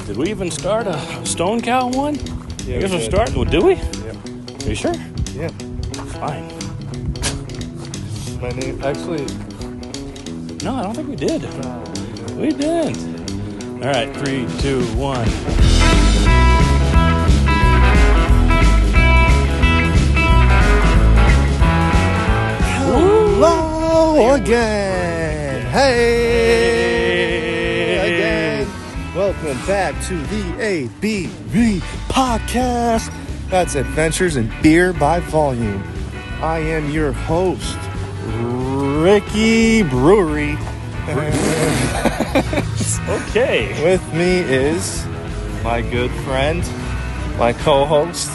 Did we even start a Stone Cow one? Yeah, I guess we we're did. starting. Well, do we? Yeah. Are you sure? Yeah. Fine. My name, actually, No, I don't think we did. We didn't. All right, 3, 2, 1. hello again. Hey again. Welcome back to the ABV podcast. That's Adventures in Beer by Volume. I am your host, Ricky Brewery. Okay. With me is my good friend, my co-host,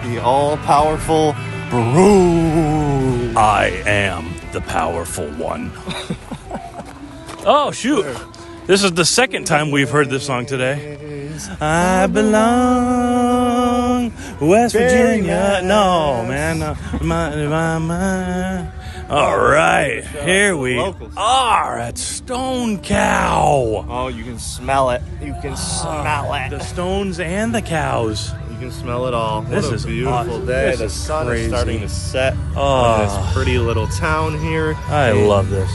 the all-powerful Brew. I am the powerful one. Oh, shoot. This is the second time we've heard this song today. I belong West Virginia. No, man. All right. Here we are at Stone Cow. Oh, you can smell it. You can smell it. The stones and the cows. You can smell it all. This what is a beautiful awesome. day. This The is sun crazy. is starting to set Oh. in this pretty little town here. I in love this.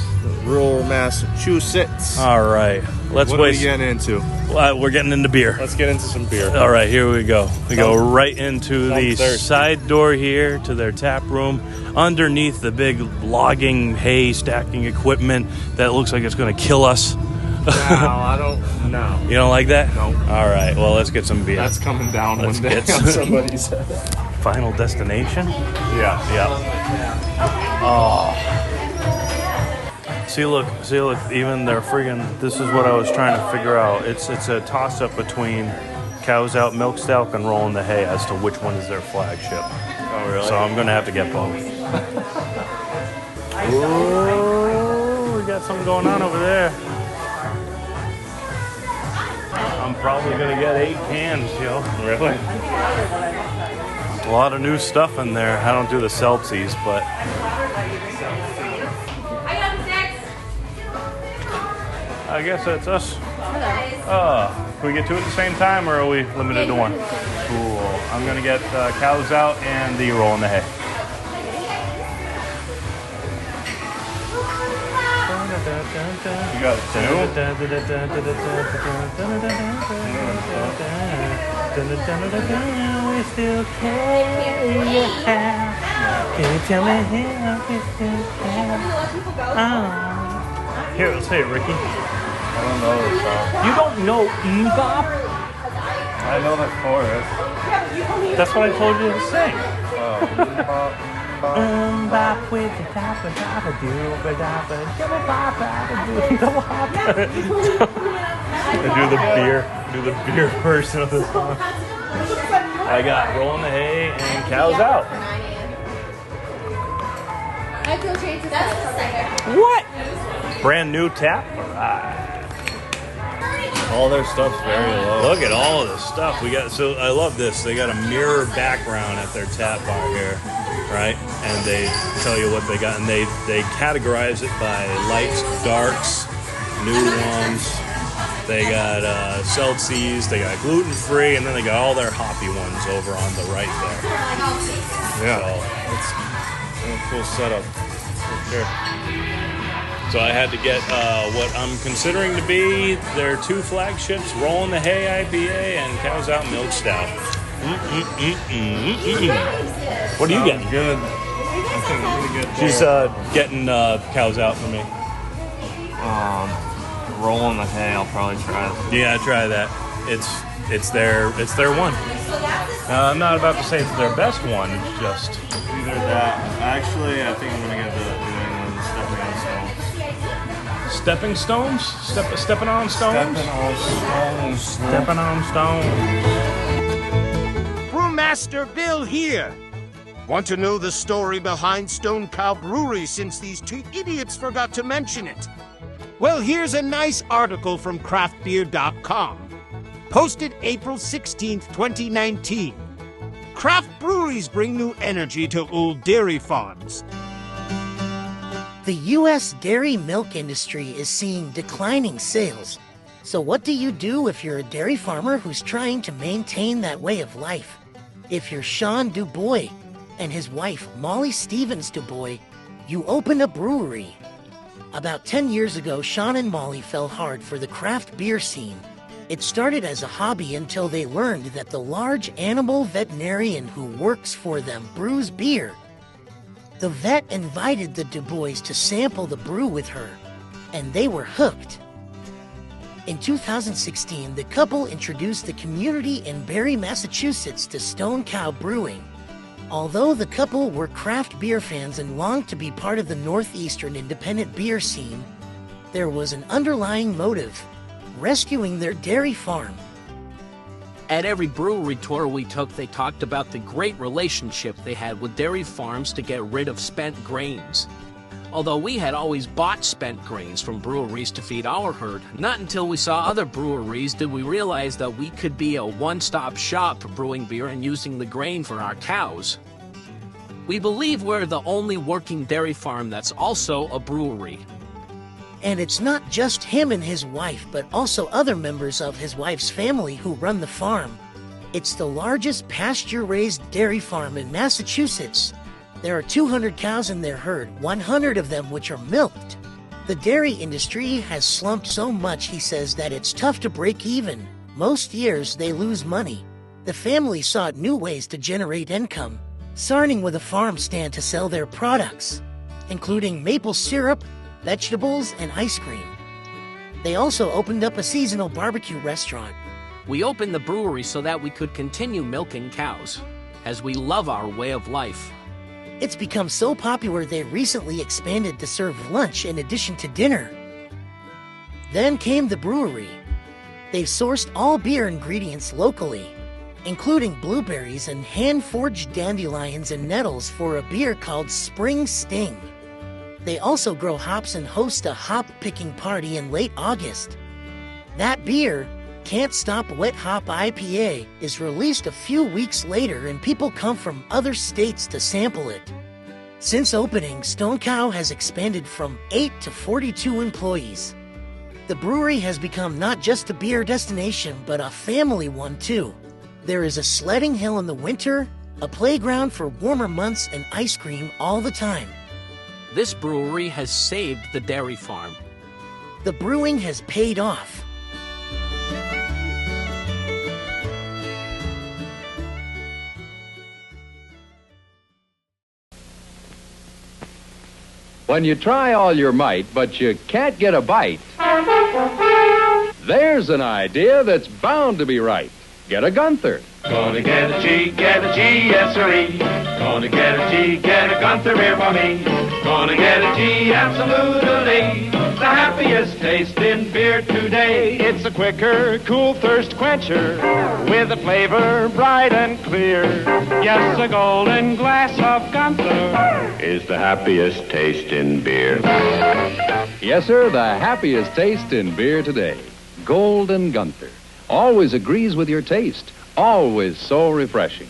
rural Massachusetts. All right. Let's What are we wait. getting into? We're getting into beer. Let's get into some beer. All right, here we go. We go right into the Sounds thirsty. side door here to their tap room, underneath the big logging, hay stacking equipment that looks like it's going to kill us. No, I don't. No. You don't like that? No. All right, well, let's get some beer. That's coming down Let's one day get on some- somebody's head. Final destination? Yeah. Yeah. Oh. See, look, even they're friggin', this is what I was trying to figure out. It's a toss-up between Cows Out Milk Stout and Rolling the Hay as to which one is their flagship. Oh, really? So I'm going to have to get both. Ooh, we got something going on over there. I'm probably going to get 8 cans, yo. Really? A lot of new stuff in there. I don't do the seltzies, but I guess that's us. Can we get two at the same time, or are we limited to one? Cool. I'm going to get Cows Out and the Roll in the Hay. You got two? We still care. Can you tell me how we still care? Here, let's say it, Ricky. I don't know this song. You don't know Bebop? I know the chorus. That's what I told you to sing. Bop. With the top and top of do the beer version of the song. I got Rolling the Hay and Cows Out. What? Brand new tap? Alright. All their stuff's very low. Look at all of this stuff we got. So I love this. They got a mirror background at their tap bar here, right? And they tell you what they got, and they categorize it by lights, darks, new ones. They got seltzies, they got gluten free, and then they got all their hoppy ones over on the right there. Yeah. It's a cool setup. For sure. So I had to get what I'm considering to be their two flagships, Rollin' the Hay IPA and Cows Out Milk Stout. What are you getting? Good. I think I'm gonna get She's getting Cows Out for me. Rolling the Hay. I'll probably try it. Yeah, try that. It's their one. I'm not about to say it's their best one. It's just Either that. Actually, I think I'm gonna get the New England Stepping Stones. Stepping on stones. Stepping on stones. Brewmaster Bill here. Want to know the story behind Stone Cow Brewery since these two idiots forgot to mention it? Well, here's a nice article from craftbeer.com. Posted April 16th, 2019. Craft breweries bring new energy to old dairy farms. The U.S. dairy milk industry is seeing declining sales. So what do you do if you're a dairy farmer who's trying to maintain that way of life? If you're Sean DuBois and his wife Molly Stevens DuBois, you open a brewery. About 10 years ago, Sean and Molly fell hard for the craft beer scene. It started as a hobby until they learned that the large animal veterinarian who works for them brews beer. The vet invited the DuBois to sample the brew with her, and they were hooked. In 2016, the couple introduced the community in Barre, Massachusetts to Stone Cow Brewing. Although the couple were craft beer fans and longed to be part of the Northeastern independent beer scene, there was an underlying motive: rescuing their dairy farm. At every brewery tour we took, they talked about the great relationship they had with dairy farms to get rid of spent grains. Although we had always bought spent grains from breweries to feed our herd, not until we saw other breweries did we realize that we could be a one-stop shop for brewing beer and using the grain for our cows. We believe we're the only working dairy farm that's also a brewery. And it's not just him and his wife, but also other members of his wife's family who run the farm. It's the largest pasture-raised dairy farm in Massachusetts. There are 200 cows in their herd, 100 of them which are milked. The dairy industry has slumped so much, he says, that it's tough to break even. Most years they lose money. The family sought new ways to generate income, starting with a farm stand to sell their products, including maple syrup, vegetables, and ice cream. They also opened up a seasonal barbecue restaurant. We opened the brewery so that we could continue milking cows, as we love our way of life. It's become so popular they recently expanded to serve lunch in addition to dinner. Then came the brewery. They've sourced all beer ingredients locally, including blueberries and hand-forged dandelions and nettles for a beer called Spring Sting. They also grow hops and host a hop-picking party in late August. That beer, Can't Stop Wet Hop IPA, is released a few weeks later and people come from other states to sample it. Since opening, Stone Cow has expanded from 8 to 42 employees. The brewery has become not just a beer destination, but a family one too. There is a sledding hill in the winter, a playground for warmer months, and ice cream all the time. This brewery has saved the dairy farm. The brewing has paid off. When you try all your might, but you can't get a bite, there's an idea that's bound to be right. Get a Gunther. Gonna get a G, yes sirree. Gonna get a G, get a Gunther beer for me. Gonna get a G, absolutely. The happiest taste in beer today. It's a quicker, cool thirst quencher with a flavor bright and clear. Yes, a golden glass of Gunther is the happiest taste in beer. Yes, sir, the happiest taste in beer today. Golden Gunther. Always agrees with your taste. Always so refreshing.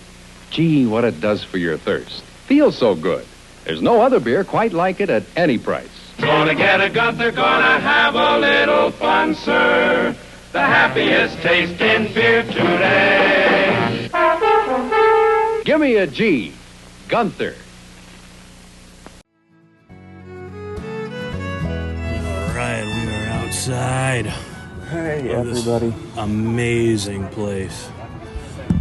Gee, what it does for your thirst. Feels so good. There's no other beer quite like it at any price. Gonna get a Gunther, gonna have a little fun, sir. The happiest taste in beer today. Give me a G. Gunther. All right, we are outside. Hey, of this everybody. amazing place.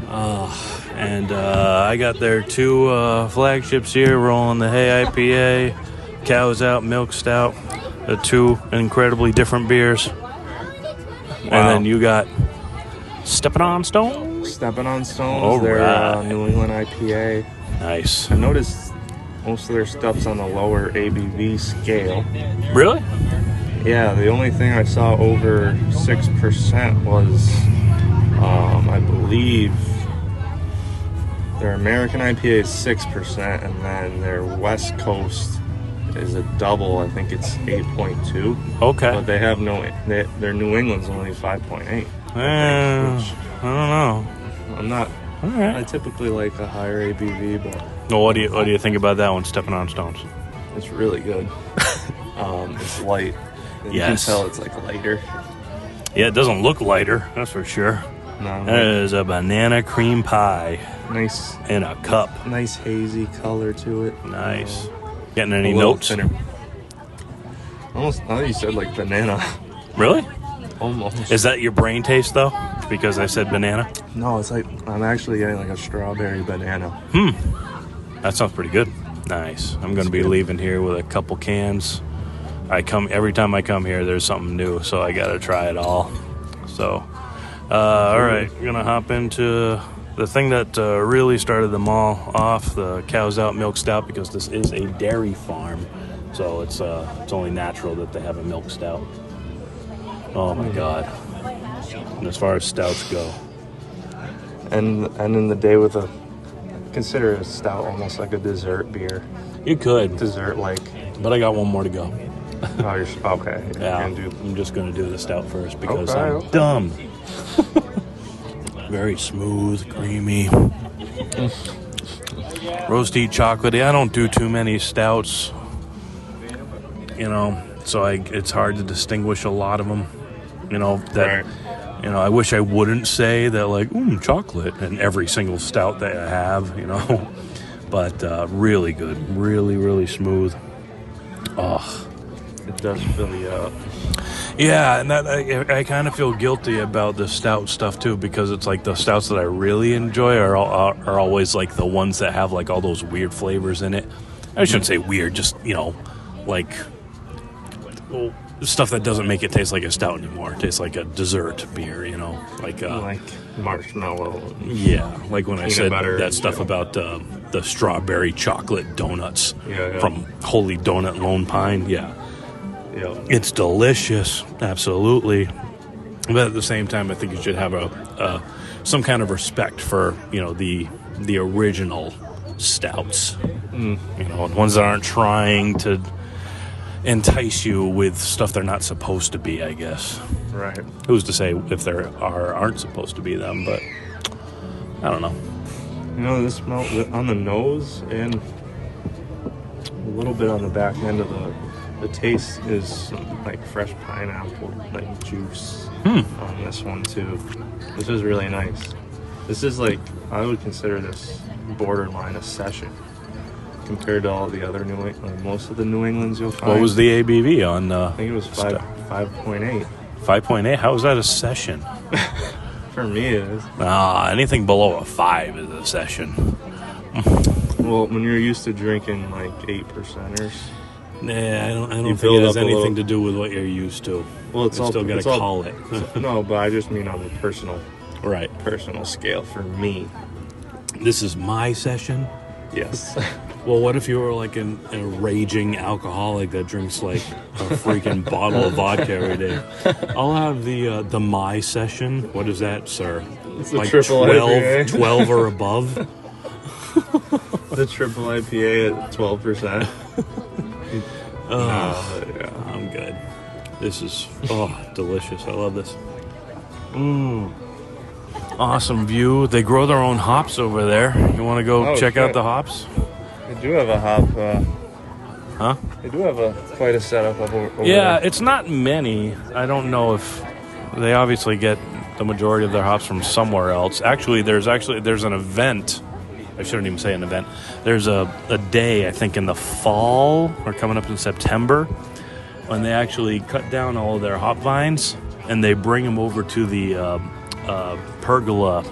And I got their two flagships here, rolling the Hay IPA, Cows Out Milk Stout, the two incredibly different beers. And then you got Steppin' on Stones. Stepping on Stones, All their right. New England IPA. Nice. I noticed most of their stuff's on the lower ABV scale. Really? Yeah, the only thing I saw over 6% was, I believe, their American IPA is 6%, and then their West Coast is a double. I think it's 8.2. Okay. But they have their New England's only 5.8. I don't know. I'm not. All right. I typically like a higher ABV, but Well, what do you think about that one, Steppin' on Stones? it's really good. It's light. And Yes. You can tell it's like lighter. Yeah, it doesn't look lighter, that's for sure. No, That is a banana cream pie nice, in a cup. nice hazy color to it. Nice. Getting any A little notes? thinner. Almost, I thought you said like banana. Really? Almost. Is that your brain taste, though? Because I said banana? No, it's like I'm actually getting like a strawberry banana. That sounds pretty good. Nice. I'm going to be leaving here with a couple cans. Every time I come here, there's something new, so I got to try it all. So, all right, we're going to hop into the thing that really started them all off, the Cows Out Milk Stout, because this is a dairy farm, so it's only natural that they have a milk stout. Oh my God! And as far as stouts go, And in the day with consider a stout almost like a dessert beer. you could, Dessert like. but I got one more to go. Oh, okay. Yeah, You're gonna do. I'm just going to do the stout first because Okay, I'm okay. dumb. Very smooth, creamy, roasty, chocolatey. I don't do too many stouts, so it's hard to distinguish a lot of them. Right. I wish I wouldn't say that like chocolate in every single stout that I have, but really good, really, really smooth. Oh. It does fill you up. Yeah, and that I kind of feel guilty about the stout stuff too, because it's like the stouts that I really enjoy are always like the ones that have like all those weird flavors in it. I shouldn't say weird, just like stuff that doesn't make it taste like a stout anymore. It tastes like a dessert beer, like marshmallow. Yeah, like when I Peanut said butter, that stuff about the strawberry chocolate donuts Yeah. from Holy Donut Lone Pine. Yeah. Yeah. It's delicious, absolutely. But at the same time, I think you should have some kind of respect for the original stouts. Ones that aren't trying to entice you with stuff they're not supposed to be. I guess. Right. Who's to say if there aren't supposed to be them? But I don't know. This smell on the nose and a little bit on the back end of the taste is like fresh pineapple, like juice on this one too. This is really nice. This is like, I would consider this borderline a session compared to all the other most of the New Englands you'll find. What was the ABV on? I think it was 5.8. 5.8. How is that a session? For me, it is. Anything below a 5 is a session. Well, when you're used to drinking like 8%ers. Nah, I don't You think build it has up a anything little- to do with what you're used to. Well, it's You all still got it's to all- call it. No, but I just mean on the personal Right. scale for me. This is my session. Yes. Well, what if you were like a raging alcoholic that drinks like a freaking bottle of vodka every day? I'll have the my session. What is that, sir? It's a Like triple 12, IPA. 12 or above? The triple IPA at 12%. Yeah. I'm good. This is delicious. I love this. Awesome view. They grow their own hops over there. You want to go check out the hops? They do have a hop. Huh? They do have quite a setup over Yeah, there. it's not many. I don't know if they obviously get the majority of their hops from somewhere else. Actually, there's an event. I shouldn't even say an event. There's a day, I think, in the fall or coming up in September when they actually cut down all of their hop vines and they bring them over to the pergola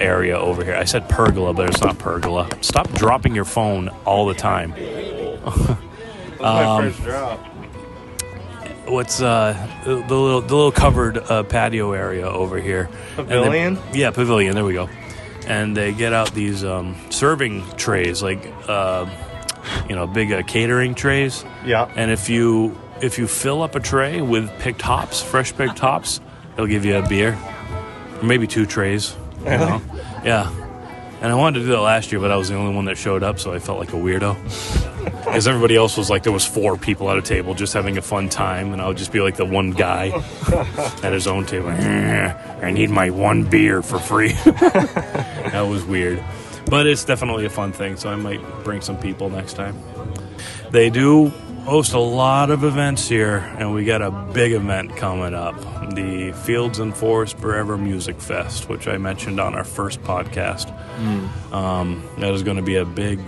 area over here. I said pergola, but it's not pergola. Stop dropping your phone all the time. That's my first drop. What's the little covered patio area over here? Pavilion? Pavilion. There we go. And they get out these serving trays, like big catering trays. Yeah. And if you fill up a tray with picked hops, fresh picked hops, they'll give you a beer, or maybe 2 trays. Really? Yeah. And I wanted to do that last year, but I was the only one that showed up, so I felt like a weirdo. Because everybody else was like, there was 4 people at a table just having a fun time, and I would just be like the one guy at his own table. I need my 1 beer for free. That was weird. But it's definitely a fun thing, so I might bring some people next time. They do host a lot of events here, and we got a big event coming up, the Fields and Forest Forever Music Fest, which I mentioned on our first podcast. That is going to be a big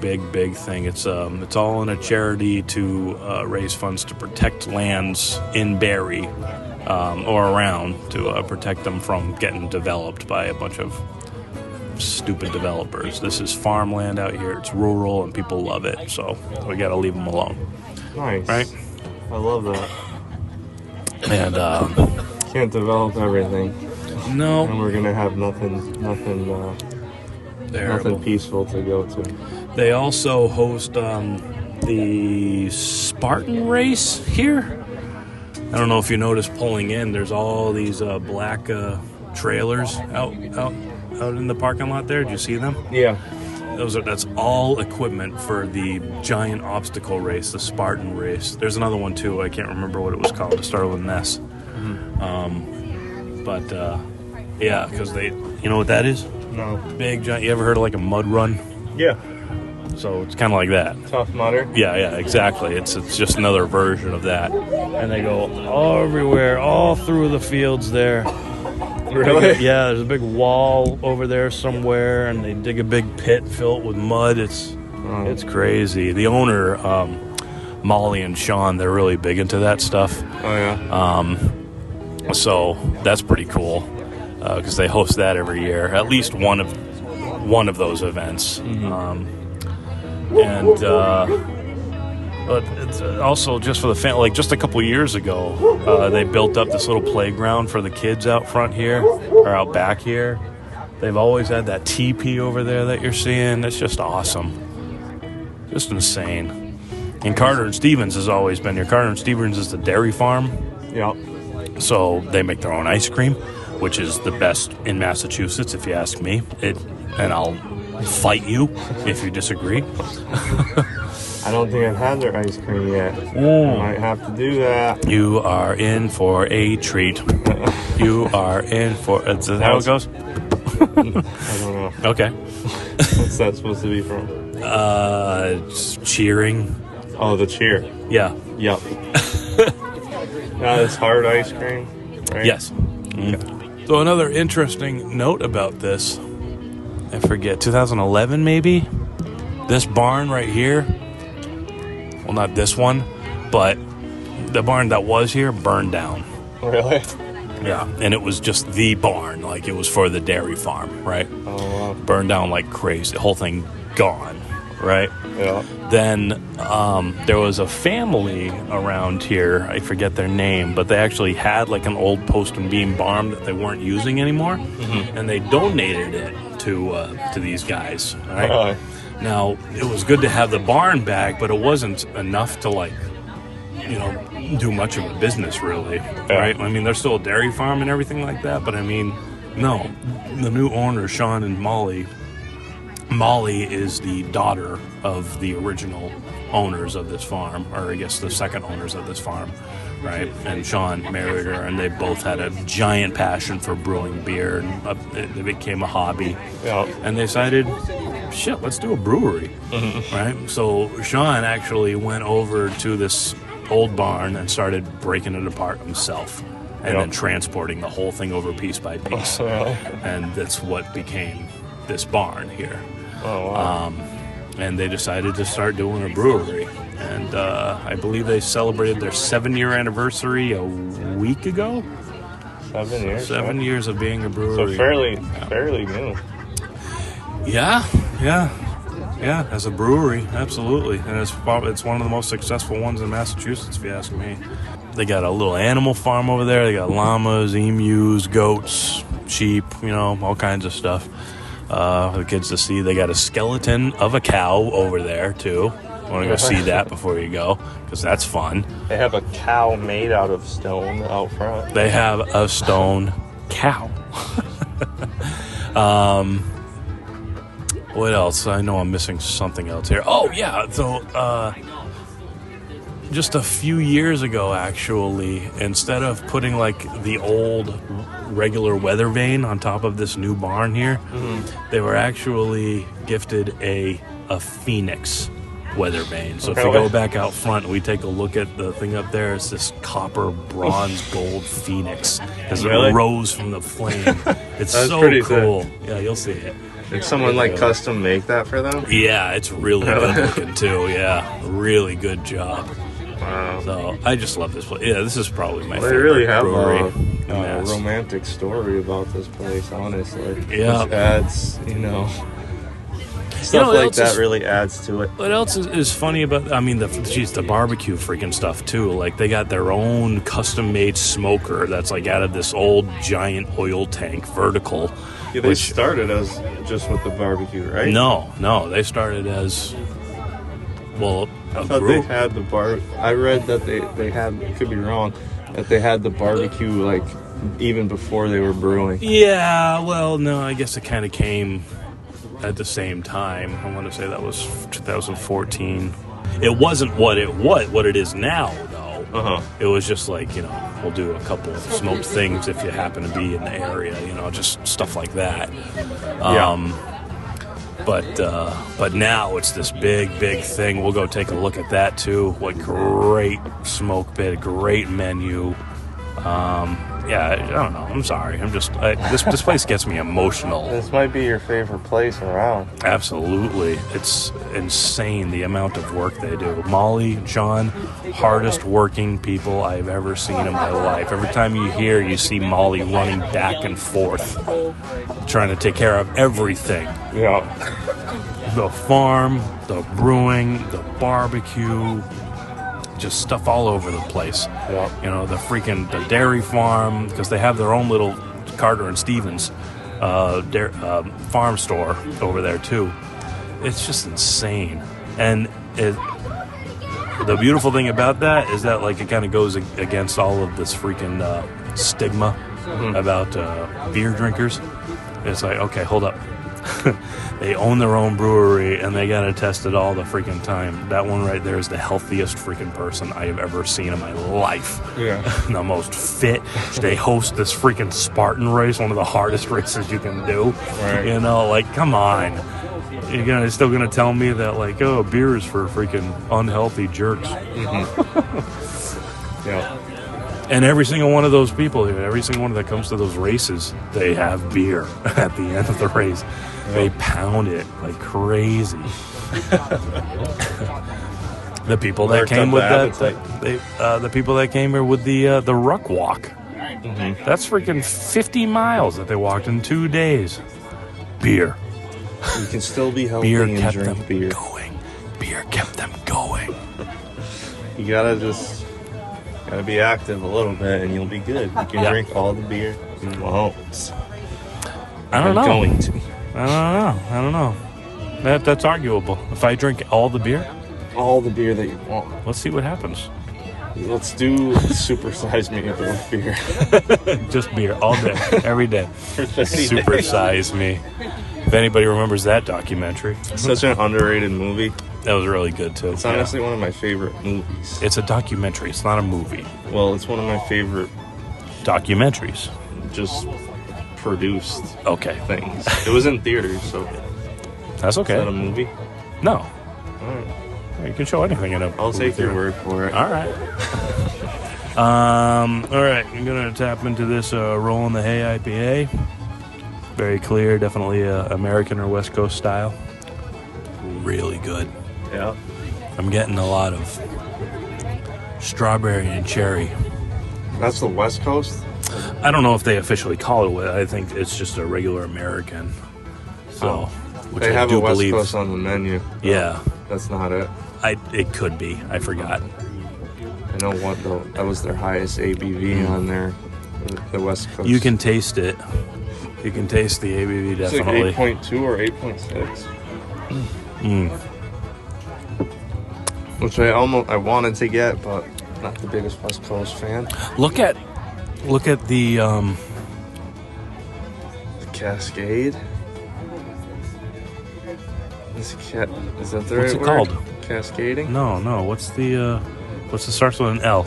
thing. It's all in a charity to raise funds to protect lands in Barrie or around, to protect them from getting developed by a bunch of stupid developers. This is farmland out here. It's rural, and people love it, so we got to leave them alone. Nice. Right? I love that. And Can't develop everything. no, And we're going to have nothing peaceful to go to. they also host the Spartan race here. I don't know if you noticed pulling in, there's all these black trailers out in the parking lot there. Did you see them? Yeah. That's all equipment for the giant obstacle race, the Spartan race. There's another one too. I can't remember what it was called. It started with an S. Yeah, because you know what that is? No. Big giant. You ever heard of like a mud run? Yeah. So it's kind of like that. Tough Mudder. Yeah, exactly. It's just another version of that. And they go everywhere, all through the fields there. Really? Yeah, there's a big wall over there somewhere, and they dig a big pit, fill it with mud. It's crazy. The owner, Molly and Sean, they're really big into that stuff. Oh, yeah. So that's pretty cool because they host that every year, at least one of those events. But it's also just for the family. Like just a couple years ago, they built up this little playground for the kids out front here, or out back here. They've always had that teepee over there that you're seeing. It's just awesome. Just insane. And Carter and Stevens has always been here. Carter and Stevens is the dairy farm. Yep. So they make their own ice cream, which is the best in Massachusetts, if you ask me. And I'll fight you if you disagree. I don't think I've had their ice cream yet. I might have to do that. You are in for a treat. You are in for... Is that how it goes? I don't know. Okay. What's that supposed to be from? Cheering. Oh, the cheer. Yeah. Yep. It's hard ice cream, right? Yes. Okay. So another interesting note about this, I forget, 2011 maybe? This barn right here, well, not this one, but the barn that was here burned down. Really? Yeah. And it was just the barn, like it was for the dairy farm, right? Oh, wow. Burned down like crazy. The whole thing gone, right? Yeah. Then there was a family around here, I forget their name, but they actually had like an old post and beam barn that they weren't using anymore, and they donated it to these guys, right? Really? Now, it was good to have the barn back, but it wasn't enough to, like, you know, do much of a business, really, right? I mean, they're still a dairy farm and everything like that, but I mean, no. The new owner, Sean and Molly is the daughter of the original owners of this farm, or I guess the second owners of this farm, right? And Sean married her, and they both had a giant passion for brewing beer, and it became a hobby. Yeah. And they decided, shit, let's do a brewery, right? So Sean actually went over to this old barn and started breaking it apart himself, and then transporting the whole thing over piece by piece. And that's what became this barn here. Oh, wow. And they decided to start doing a brewery. And I believe they celebrated their 7-year anniversary a week ago. 7 years? 7 years of being a brewery. So fairly new. Yeah, as a brewery, absolutely. And it's one of the most successful ones in Massachusetts, if you ask me. They got a little animal farm over there. They got llamas, emus, goats, sheep, you know, all kinds of stuff for the kids to see. They got a skeleton of a cow over there, too. You want to go see that before you go, because that's fun. They have a cow made out of stone out front. They have a stone cow. What else? I know I'm missing something else here. Oh, yeah. So, just a few years ago, actually, instead of putting, like, the old regular weather vane on top of this new barn here, they were actually gifted a phoenix weather vane. So if you go back out front, we take a look at the thing up there. It's this copper, bronze, gold phoenix as it rose from the flame. It's so cool. Yeah, you'll see it. Did someone like custom make that for them? Yeah, it's really good looking too. Yeah, really good job. Wow. So I just love this place. Yeah, this is probably my They favorite really have brewery. a romantic story about this place, honestly. Yeah. Which adds, stuff like that really adds to it. What else is funny about? I mean, the barbecue freaking stuff too. Like they got their own custom-made smoker that's like out of this old giant oil tank, vertical. Yeah, they started as just with the barbecue, right? No, they started as I thought they had the bar. I read that they had. Could be wrong. That they had the barbecue like even before they were brewing. Yeah, well, no, I guess it kind of came at the same time. I want to say that was 2014. It wasn't what it is now, though. It was just like, we'll do a couple of smoked things if you happen to be in the area, just stuff like that. But now it's this big thing. We'll go take a look at that too. What great smoke pit, great menu. I don't know. I'm sorry. This place gets me emotional. This might be your favorite place around. Absolutely. It's insane the amount of work they do. Molly, John, hardest working people I've ever seen in my life. Every time you see Molly running back and forth, trying to take care of everything. Yeah. The farm, the brewing, the barbecue, just stuff all over the place. Yeah. The dairy farm, because they have their own little Carter and Stevens farm store over there too. It's just insane. And the beautiful thing about that is that it kind of goes against all of this freaking stigma about beer drinkers. It's like, okay, hold up. They own their own brewery and they gotta test it all the freaking time. That one right there is the healthiest freaking person I have ever seen in my life. Yeah. The most fit. They host this freaking Spartan race, one of the hardest races you can do. Right. Come on. You're still gonna tell me that beer is for freaking unhealthy jerks. Yeah. And every single one of those people here, every single one that comes to those races, they have beer at the end of the race. Yep. They pound it like crazy. The people that came with the people that came here with the ruck walk. That's freaking 50 miles that they walked in 2 days. Beer. You can still be healthy and drink beer. Beer kept them going. You gotta be active a little bit and you'll be good. You can drink all the beer you want. I don't know. Going to. I don't know. That's arguable. If I drink all the beer that you want. Let's see what happens. Let's do supersize me with beer. Just beer all day, every day. Supersize me. If anybody remembers that documentary. Such an underrated movie. That was really good too. It's honestly one of my favorite movies. It's a documentary. It's not a movie. Well, it's one of my favorite documentaries. Just produced things. It was in theaters, so that's okay. Is that a movie? No. All right. You can show anything in a I'll take your word for it. All right. All right. I'm gonna tap into this Roll in the Hay IPA. Very clear, definitely American or West Coast style. Really good. Yeah. I'm getting a lot of strawberry and cherry. That's the West Coast? I don't know if they officially call it what. I think it's just a regular American. So, they have a West Coast on the menu. Yeah. That's not it. It could be. I forgot. I know what though. That was their highest ABV on there. The West Coast. You can taste it. You can taste the ABV definitely. It's like 8.2 or 8.6. Which I wanted to get, but not the biggest West Coast fan. Look at the Cascade. Is that the what's right it word? called? Cascading? No. What's the starts with an L?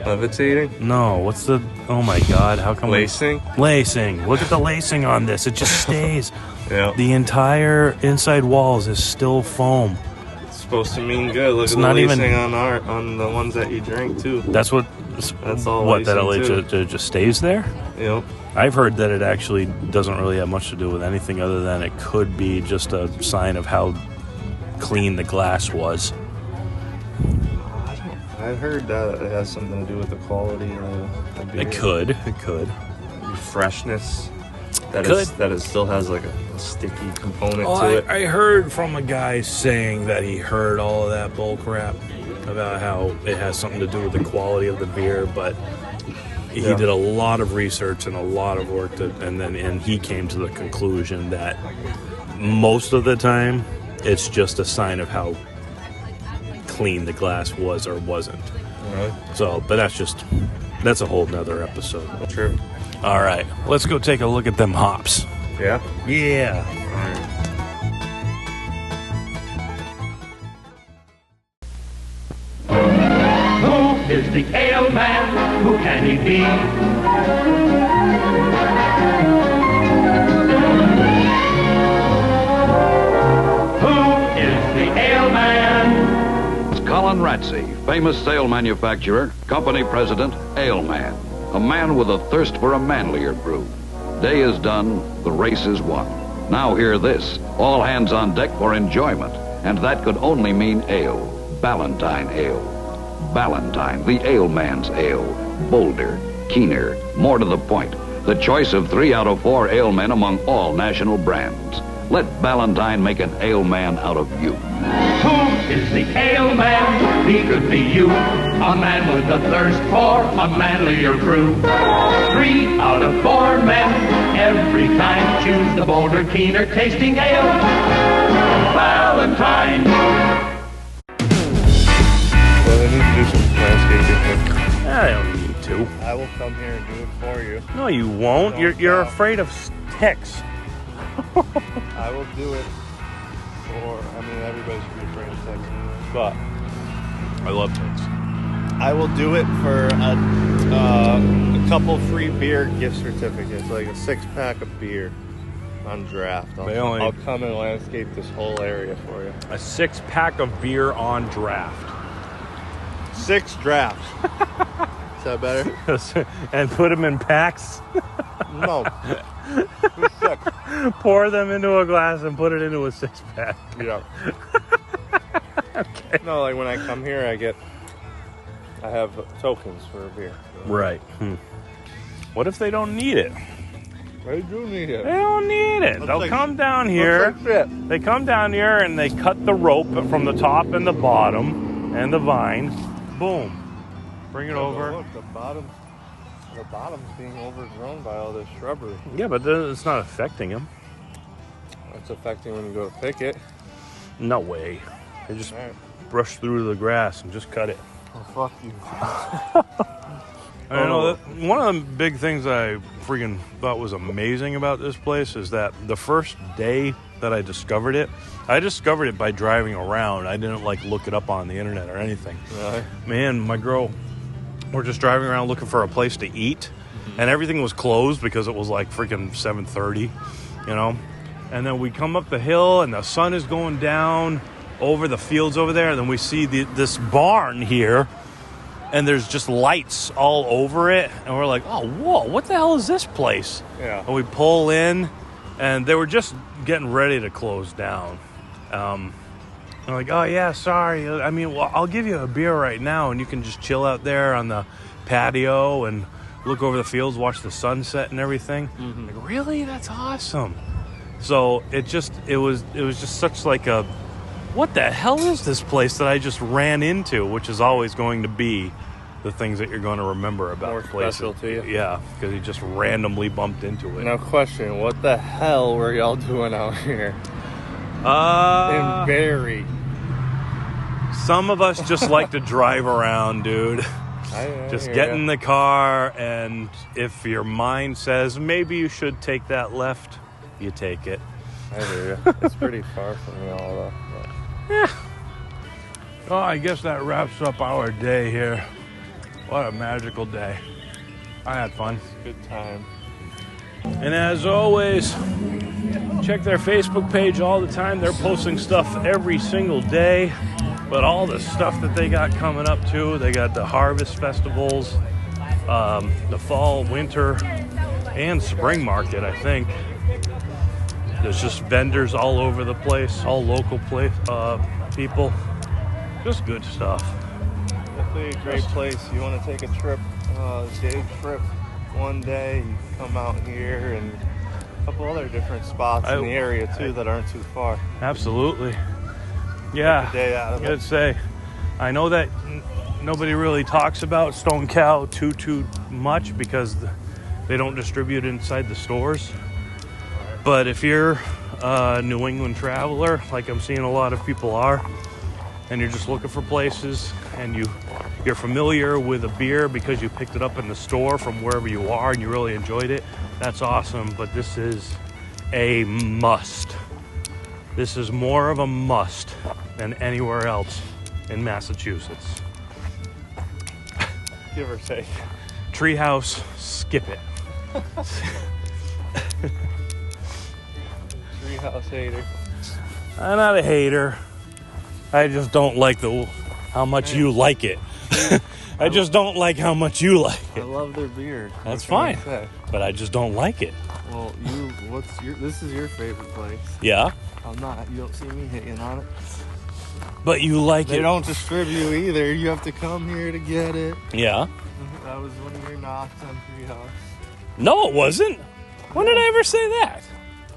Levitating? No. What's the? Oh my God! How come? Lacing? Lacing. Look at the lacing on this. It just stays. Yeah. The entire inside walls is still foam. It's supposed to mean good. Look It's at the not even- lacing on the ones that you drink too. That's what. That's all What, that lacing, it just stays there? Yep. I've heard that it actually doesn't really have much to do with anything other than it could be just a sign of how clean the glass was. I've heard that it has something to do with the quality of the beer. It could. Freshness. That it still has like a sticky component to it. I heard from a guy saying that he heard all of that bull crap about how it has something to do with the quality of the beer, but he did a lot of research and a lot of work and he came to the conclusion that most of the time it's just a sign of how clean the glass was or wasn't. Right. So, but that's a whole nother episode. True. All right, let's go take a look at them hops. Yeah? Yeah. Who is the ale man? Who can he be? Who is the ale man? It's Colin Ratsey, famous sail manufacturer, company president, ale man. A man with a thirst for a manlier brew. Day is done, the race is won. Now hear this, all hands on deck for enjoyment. And that could only mean ale, Ballantine ale. Ballantine, the ale man's ale. Bolder, keener, more to the point. The choice of 3 out of 4 ale men among all national brands. Let Ballantine make an ale man out of you. Who is the ale man? He could be you. A man with a thirst for a manlier brew. 3 out of 4 men every time choose the bolder, keener tasting ale. Valentine. Well, they need to do some landscaping here. I don't need to. I will come here and do it for you. No, you won't. You're afraid of ticks. I will do it everybody should be afraid of sex. But I love ticks. I will do it for a couple free beer gift certificates, like a 6-pack of beer on draft. I'll come and landscape this whole area for you. A 6-pack of beer on draft. 6 drafts. Is that better? And put them in packs. No. Pour them into a glass and put it into a 6-pack. Yeah. Okay. No, like when I come here, I have tokens for a beer. Right. What if they don't need it? They do need it. They don't need it. They'll come down here. They come down here and they cut the rope from the top and the bottom and the vine. Boom. Bring it over. Look, the bottom's being overgrown by all this shrubbery. Yeah, but it's not affecting them. It's affecting when you go to pick it. No way. They just brush through the grass and just cut it. Oh, fuck you. I know that one of the big things I freaking thought was amazing about this place is that the first day that I discovered it by driving around. I didn't look it up on the internet or anything. Really? Man, my girl, we're just driving around looking for a place to eat, and everything was closed because it was freaking 7:30, And then we come up the hill and the sun is going down over the fields over there, and then we see this barn here. And there's just lights all over it. And we're like, oh, whoa, what the hell is this place? Yeah. And we pull in, and they were just getting ready to close down. I'm like, oh, yeah, sorry. I mean, well, I'll give you a beer right now, and you can just chill out there on the patio and look over the fields, watch the sunset and everything. Mm-hmm. Like, really? That's awesome. So it was just such a... What the hell is this place that I just ran into, which is always going to be the things that you're going to remember about more places. special to you. Yeah, because you just randomly bumped into it. Now, question: what the hell were y'all doing out here? In Barrie. Some of us just like to drive around, dude. Just get in the car, and if your mind says maybe you should take that left, you take it. I hear you. It's pretty far from me all though. But. Yeah. Oh, I guess that wraps up our day here. What a magical day. I had fun. Good time. And as always, check their Facebook page all the time. They're posting stuff every single day. But all the stuff that they got coming up too, they got the harvest festivals, the fall, winter, and spring market, I think. There's just vendors all over the place, all local people. Just good stuff. Definitely a great place. You want to take a trip, day trip one day, you can come out here, and a couple other different spots in the area too that aren't too far. Absolutely. Yeah, Take a day out of I gotta say, I know that nobody really talks about Stone Cow too much because they don't distribute inside the stores. But if you're a New England traveler, like I'm seeing a lot of people are, and you're just looking for places, and you're familiar with a beer because you picked it up in the store from wherever you are and you really enjoyed it, that's awesome. But this is a must. This is more of a must than anywhere else in Massachusetts. Give or take. Treehouse, skip it. Treehouse hater. I'm not a hater. I just don't like how much you like it. I just don't like how much you like I it. love their beer. That's What can fine. I say? But I just don't like it. Well, this is your favorite place. Yeah? I'm not. You don't see me hating on it. But you like They it. don't distribute either. You have to come here to get it. Yeah? That was one of your knocks on Treehouse. No, it wasn't. When did I ever say that?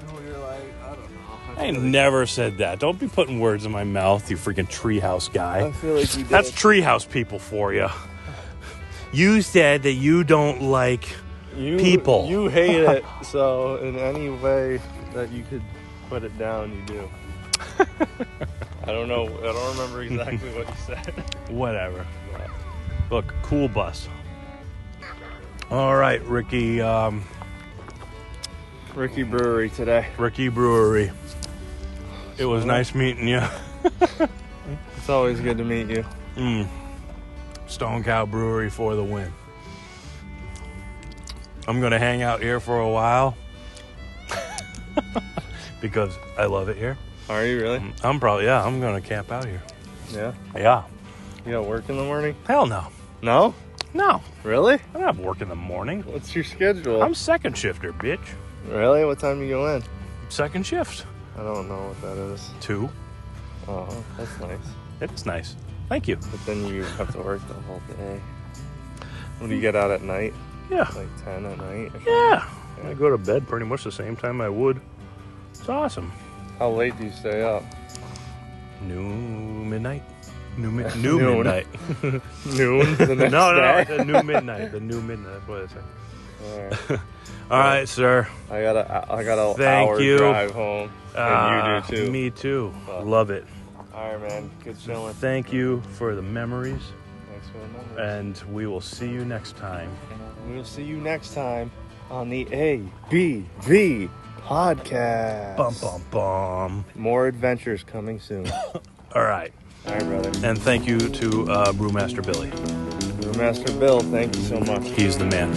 No, you're like, I don't know. I never said that. Don't be putting words in my mouth, you freaking treehouse guy. I feel like you did. That's treehouse people for you. You said that you don't like people. You hate it, so in any way that you could put it down, you do. I don't know. I don't remember exactly what you said. Whatever. Look, cool bus. All right, Ricky. Ricky Brewery today. Ricky Brewery. It was nice meeting you. It's always good to meet you. Stone Cow Brewery for the win. I'm going to hang out here for a while because I love it here. Are you really? I'm going to camp out here. Yeah. Yeah. You don't work in the morning? Hell no. No? No. Really? I don't have work in the morning. What's your schedule? I'm second shifter, bitch. Really? What time do you go in? Second shift. I don't know what that is. 2. Oh, that's nice. It's nice. Thank you. But then you have to work the whole day. When do you get out at night? Yeah. Like 10 at night? Yeah. I go to bed pretty much the same time I would. It's awesome. How late do you stay up? Midnight. New Noon. midnight. Noon? The next No, day? the new midnight. The new midnight. That's what I said. Alright. All right, sir. I got a Thank hour you. drive home. And you do too. Me too. But- Love it. Alright, man. Good chilling. Thank you for the memories, Thanks for the numbers. and we will see you next time. We'll see you next time on the ABV podcast. Bum, bum, bum. More adventures coming soon. All right. All right, brother. And thank you to Brewmaster Billy. Brewmaster Bill, thank you so much. He's the man.